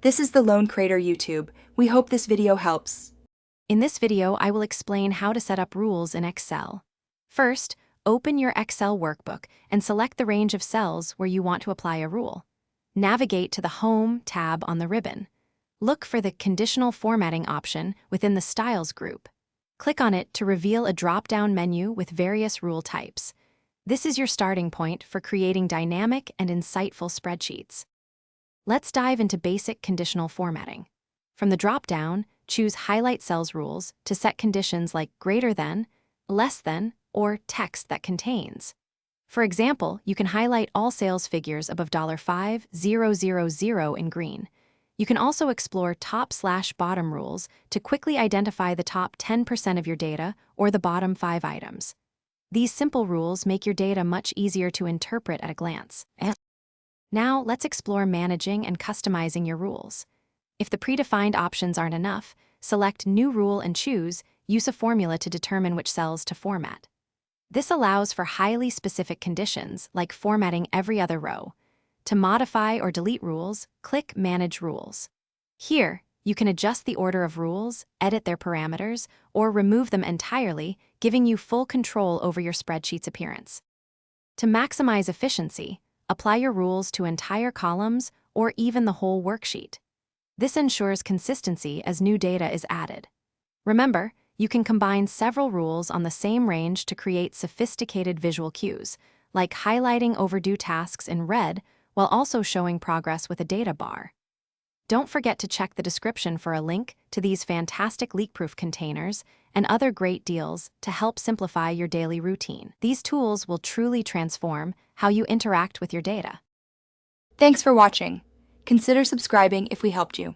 This is the Lone Creator YouTube. We hope this video helps. In this video, I will explain how to set up rules in Excel. First, open your Excel workbook and select the range of cells where you want to apply a rule. Navigate to the Home tab on the ribbon. Look for the Conditional Formatting option within the Styles group. Click on it to reveal a drop-down menu with various rule types. This is your starting point for creating dynamic and insightful spreadsheets. Let's dive into basic conditional formatting. From the drop-down, choose Highlight Cells rules to set conditions like greater than, less than, or text that contains. For example, you can highlight all sales figures above $5,000 in green. You can also explore top/bottom rules to quickly identify the top 10% of your data or the bottom 5 items. These simple rules make your data much easier to interpret at a glance. Now, let's explore managing and customizing your rules. If the predefined options aren't enough, select New Rule and use a formula to determine which cells to format. This allows for highly specific conditions, like formatting every other row. To modify or delete rules, click Manage Rules. Here, you can adjust the order of rules, edit their parameters, or remove them entirely, giving you full control over your spreadsheet's appearance. To maximize efficiency, apply your rules to entire columns or even the whole worksheet. This ensures consistency as new data is added. Remember, you can combine several rules on the same range to create sophisticated visual cues, like highlighting overdue tasks in red while also showing progress with a data bar. Don't forget to check the description for a link to these fantastic leak-proof containers and other great deals to help simplify your daily routine. These tools will truly transform how you interact with your data. Thanks for watching. Consider subscribing if we helped you.